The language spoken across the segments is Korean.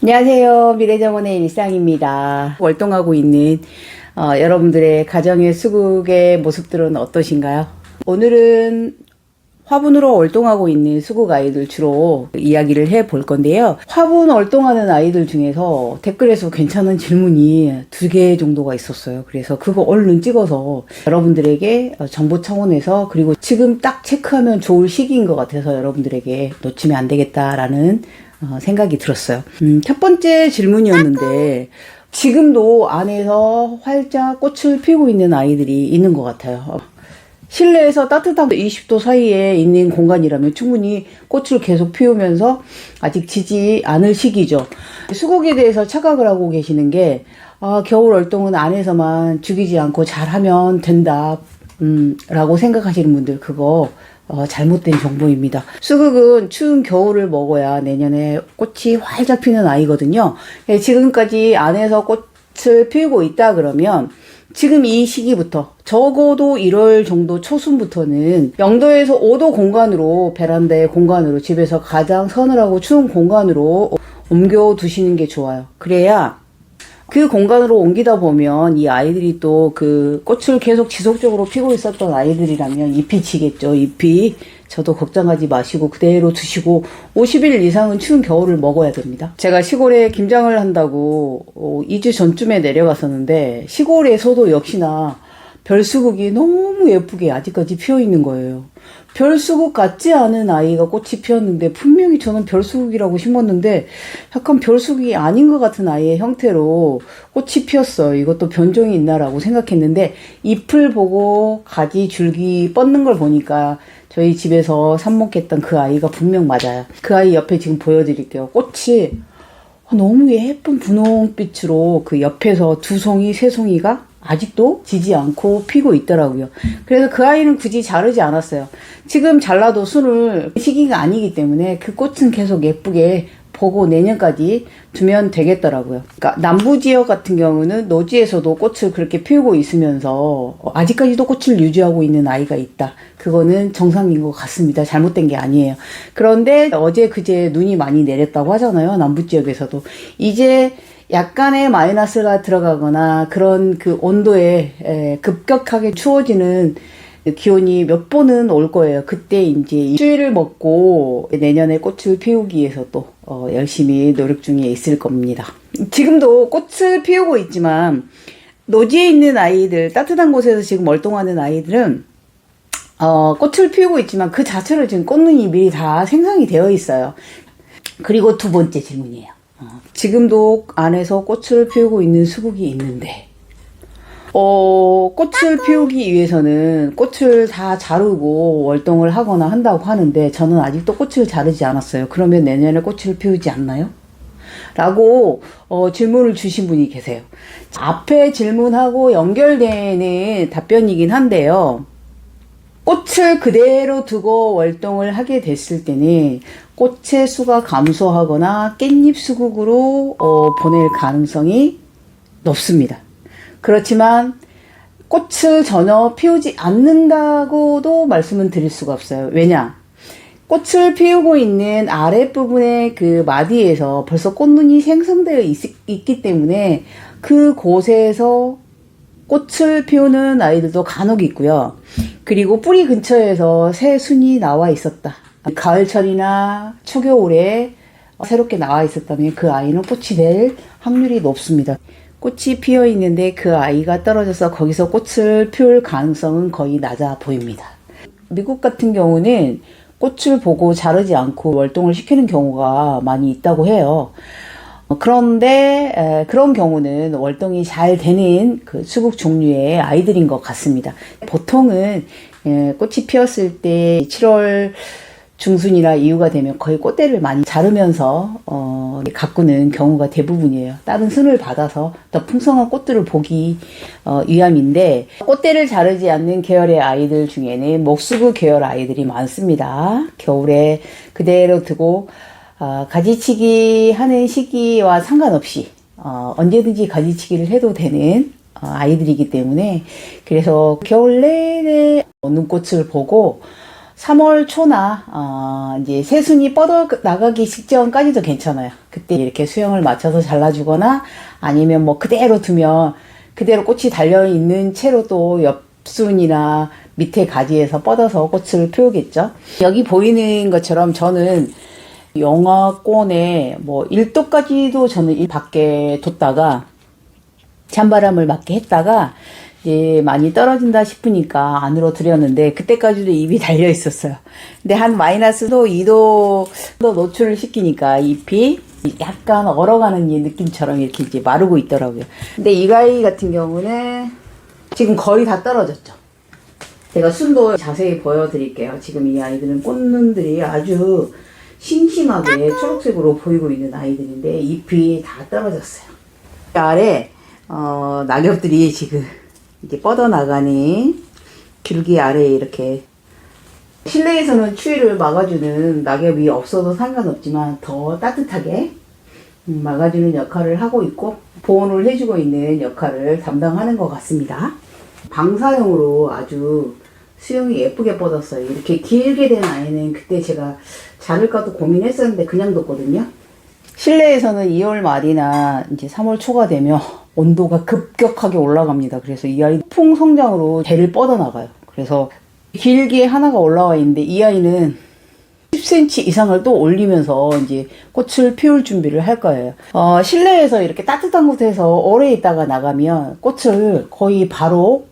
안녕하세요. 미래정원의 일상입니다. 월동하고 있는 여러분들의 가정의 수국의 모습들은 어떠신가요? 오늘은 화분으로 월동하고 있는 수국 아이들 주로 이야기를 해볼 건데요. 화분 월동하는 아이들 중에서 댓글에서 괜찮은 질문이 2개 정도가 있었어요. 그래서 그거 얼른 찍어서 여러분들에게 정보 차원에서, 그리고 지금 딱 체크하면 좋을 시기인 것 같아서 여러분들에게 놓치면 안 되겠다라는 생각이 들었어요. 첫 번째 질문이었는데, 지금도 안에서 활짝 꽃을 피우고 있는 아이들이 있는 것 같아요. 실내에서 따뜻한 20도 사이에 있는 공간이라면 충분히 꽃을 계속 피우면서 아직 지지 않을 시기죠. 수국에 대해서 착각을 하고 계시는 게, 겨울 활동은 안에서만 죽이지 않고 잘하면 된다 라고 생각하시는 분들, 그거 잘못된 정보입니다. 수국은 추운 겨울을 먹어야 내년에 꽃이 활짝 피는 아이거든요. 지금까지 안에서 꽃을 피우고 있다 그러면 지금 이 시기부터 적어도 1월 정도 초순부터는 0도에서 5도 공간으로, 베란다의 공간으로, 집에서 가장 서늘하고 추운 공간으로 옮겨 두시는 게 좋아요. 그래야 그 공간으로 옮기다 보면 이 아이들이 또 그 꽃을 계속 지속적으로 피고 있었던 아이들이라면 잎이 지겠죠. 잎이. 저도 걱정하지 마시고 그대로 두시고 50일 이상은 추운 겨울을 먹어야 됩니다. 제가 시골에 김장을 한다고 2주 전쯤에 내려갔었는데, 시골에서도 역시나 별수국이 너무 예쁘게 아직까지 피어 있는 거예요. 별수국 같지 않은 아이가 꽃이 피었는데, 분명히 저는 별수국이라고 심었는데 약간 별수국이 아닌 것 같은 아이의 형태로 꽃이 피었어요. 이것도 변종이 있나라고 생각했는데, 잎을 보고 가지 줄기 뻗는 걸 보니까 저희 집에서 삽목했던 그 아이가 분명 맞아요. 그 아이 옆에 지금 보여드릴게요. 꽃이 너무 예쁜 분홍빛으로 그 옆에서 2송이, 3송이가 아직도 지지 않고 피고 있더라고요. 그래서 그 아이는 굳이 자르지 않았어요. 지금 잘라도 순을 시기가 아니기 때문에 그 꽃은 계속 예쁘게 보고 내년까지 두면 되겠더라고요. 그러니까 남부 지역 같은 경우는 노지에서도 꽃을 그렇게 피우고 있으면서 아직까지도 꽃을 유지하고 있는 아이가 있다. 그거는 정상인 것 같습니다. 잘못된 게 아니에요. 그런데 어제 그제 눈이 많이 내렸다고 하잖아요. 남부 지역에서도. 이제 약간의 마이너스가 들어가거나 그런 그 온도에 급격하게 추워지는 기온이 몇 번은 올 거예요. 그때 이제 추위를 먹고 내년에 꽃을 피우기 위해서 또 열심히 노력 중에 있을 겁니다. 지금도 꽃을 피우고 있지만 노지에 있는 아이들, 따뜻한 곳에서 지금 월동하는 아이들은 꽃을 피우고 있지만 그 자체로 지금 꽃눈이 미리 다 생성이 되어 있어요. 그리고 2번째 질문이에요. 지금도 안에서 꽃을 피우고 있는 수국이 있는데, 꽃을 피우기 위해서는 꽃을 다 자르고 월동을 하거나 한다고 하는데, 저는 아직도 꽃을 자르지 않았어요. 그러면 내년에 꽃을 피우지 않나요? 라고 질문을 주신 분이 계세요. 앞에 질문하고 연결되는 답변이긴 한데요. 꽃을 그대로 두고 월동을 하게 됐을 때는 꽃의 수가 감소하거나 깻잎 수국으로 보낼 가능성이 높습니다. 그렇지만 꽃을 전혀 피우지 않는다고도 말씀은 드릴 수가 없어요. 왜냐? 꽃을 피우고 있는 아랫부분의 그 마디에서 벌써 꽃눈이 생성되어 있기 때문에 그곳에서 꽃을 피우는 아이들도 간혹 있고요. 그리고 뿌리 근처에서 새 순이 나와 있었다. 가을철이나 초겨울에 새롭게 나와 있었다면 그 아이는 꽃이 될 확률이 높습니다. 꽃이 피어 있는데 그 아이가 떨어져서 거기서 꽃을 피울 가능성은 거의 낮아 보입니다. 미국 같은 경우는 꽃을 보고 자르지 않고 월동을 시키는 경우가 많이 있다고 해요. 그런데 그런 경우는 월동이 잘 되는 그 수국 종류의 아이들인 것 같습니다. 보통은 꽃이 피었을 때 7월 중순이나 이후가 되면 거의 꽃대를 많이 자르면서 가꾸는 경우가 대부분이에요. 다른 순을 받아서 더 풍성한 꽃들을 보기 위함인데, 꽃대를 자르지 않는 계열의 아이들 중에는 목수국 계열 아이들이 많습니다. 겨울에 그대로 두고 가지치기 하는 시기와 상관없이 언제든지 가지치기를 해도 되는 아이들이기 때문에, 그래서 겨울 내내 눈꽃을 보고 3월 초나 이제 새순이 뻗어 나가기 직전까지도 괜찮아요. 그때 이렇게 수영을 맞춰서 잘라주거나 아니면 뭐 그대로 두면 그대로 꽃이 달려 있는 채로 또 옆순이나 밑에 가지에서 뻗어서 꽃을 피우겠죠. 여기 보이는 것처럼 저는 영하권에 뭐 1도까지도 저는 밖에 뒀다가 찬바람을 맞게 했다가 이제 많이 떨어진다 싶으니까 안으로 들였는데 그때까지도 잎이 달려 있었어요. 근데 한 마이너스도 2도 노출을 시키니까 잎이 약간 얼어가는 이 느낌처럼 이렇게 이제 마르고 있더라고요. 근데 이 가위 같은 경우는 지금 거의 다 떨어졌죠. 제가 순도 자세히 보여드릴게요. 지금 이 아이들은 꽃눈들이 아주 싱싱하게 초록색으로 보이고 있는 아이들인데 잎이 다 떨어졌어요. 아래 낙엽들이 지금 이제 뻗어나가는 줄기 아래에 이렇게 실내에서는 추위를 막아주는 낙엽이 없어도 상관없지만 더 따뜻하게 막아주는 역할을 하고 있고 보온을 해주고 있는 역할을 담당하는 것 같습니다. 방사용으로 아주 수영이 예쁘게 뻗었어요. 이렇게 길게 된 아이는 그때 제가 자를까도 고민했었는데 그냥 뒀거든요. 실내에서는 2월 말이나 이제 3월 초가 되면 온도가 급격하게 올라갑니다. 그래서 이 아이 풍성장으로 대를 뻗어나가요. 그래서 길게 하나가 올라와 있는데 이 아이는 10cm 이상을 또 올리면서 이제 꽃을 피울 준비를 할 거예요. 실내에서 이렇게 따뜻한 곳에서 오래 있다가 나가면 꽃을 거의 바로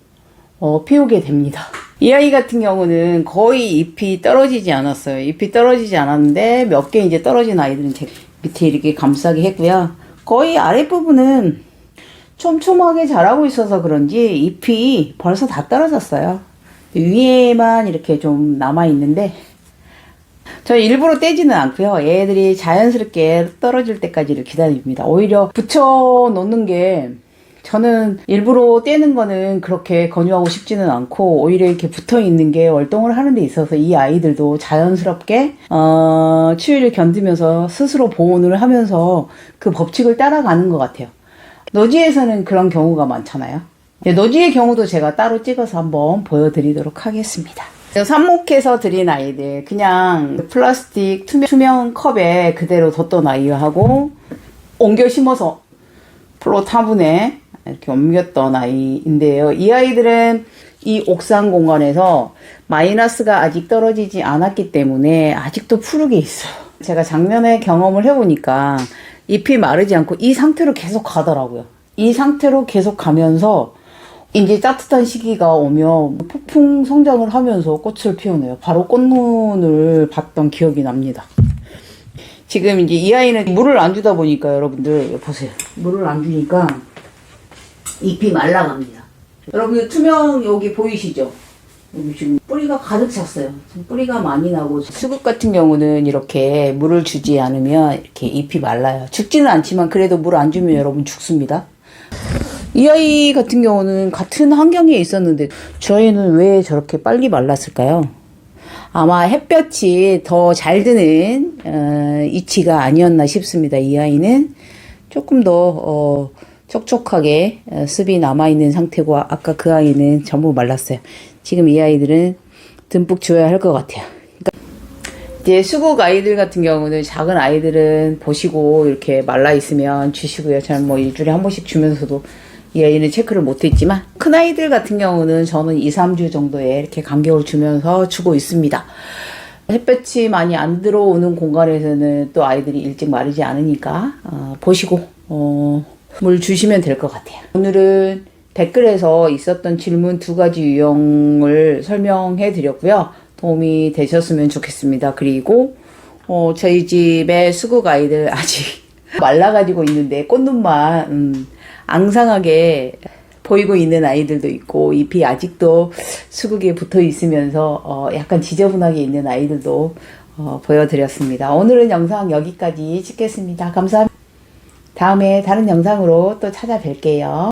피우게 됩니다. 이 아이 같은 경우는 거의 잎이 떨어지지 않았어요. 잎이 떨어지지 않았는데 몇 개 이제 떨어진 아이들은 제 밑에 이렇게 감싸게 했고요. 거의 아랫부분은 촘촘하게 자라고 있어서 그런지 잎이 벌써 다 떨어졌어요. 위에만 이렇게 좀 남아있는데 저 일부러 떼지는 않고요. 얘들이 자연스럽게 떨어질 때까지를 기다립니다. 오히려 붙여 놓는 게 저는 일부러 떼는 거는 그렇게 권유하고 싶지는 않고 오히려 이렇게 붙어 있는 게 월동을 하는 데 있어서 이 아이들도 자연스럽게 추위를 견디면서 스스로 보온을 하면서 그 법칙을 따라가는 것 같아요. 노지에서는 그런 경우가 많잖아요. 노지의 경우도 제가 따로 찍어서 한번 보여드리도록 하겠습니다. 삽목해서 드린 아이들 그냥 플라스틱 투명 컵에 그대로 뒀던 아이하고 옮겨 심어서 플롯 화분에 이렇게 옮겼던 아이인데요. 이 아이들은 이 옥상 공간에서 마이너스가 아직 떨어지지 않았기 때문에 아직도 푸르게 있어요. 제가 작년에 경험을 해보니까 잎이 마르지 않고 이 상태로 계속 가더라고요. 이 상태로 계속 가면서 이제 따뜻한 시기가 오면 폭풍 성장을 하면서 꽃을 피우네요. 바로 꽃눈을 봤던 기억이 납니다. 지금 이제 이 아이는 물을 안 주다 보니까 여러분들 보세요. 물을 안 주니까 잎이 말라갑니다. 여러분들 투명 여기 보이시죠? 여기 지금 뿌리가 가득 찼어요. 지금 뿌리가 많이 나고 수국 같은 경우는 이렇게 물을 주지 않으면 이렇게 잎이 말라요. 죽지는 않지만 그래도 물 안 주면 여러분 죽습니다. 이 아이 같은 경우는 같은 환경에 있었는데 저희는 왜 저렇게 빨리 말랐을까요? 아마 햇볕이 더 잘 드는 이치가 아니었나 싶습니다. 이 아이는 조금 더 촉촉하게 습이 남아있는 상태고 아까 그 아이는 전부 말랐어요. 지금 이 아이들은 듬뿍 줘야 할 것 같아요. 그러니까 이제 수국 아이들 같은 경우는 작은 아이들은 보시고 이렇게 말라있으면 주시고요. 저는 뭐 일주일에 한 번씩 주면서도 이 아이는 체크를 못했지만 큰 아이들 같은 경우는 저는 2, 3주 정도에 이렇게 간격을 주면서 주고 있습니다. 햇볕이 많이 안 들어오는 공간에서는 또 아이들이 일찍 마르지 않으니까 보시고 물 주시면 될 것 같아요. 오늘은 댓글에서 있었던 질문 2가지 유형을 설명해 드렸고요. 도움이 되셨으면 좋겠습니다. 그리고 저희 집에 수국 아이들 아직 말라가지고 있는데 꽃눈만 앙상하게 보이고 있는 아이들도 있고 잎이 아직도 수국에 붙어 있으면서 약간 지저분하게 있는 아이들도 보여드렸습니다. 오늘은 영상 여기까지 찍겠습니다. 감사합니다. 다음에 다른 영상으로 또 찾아뵐게요.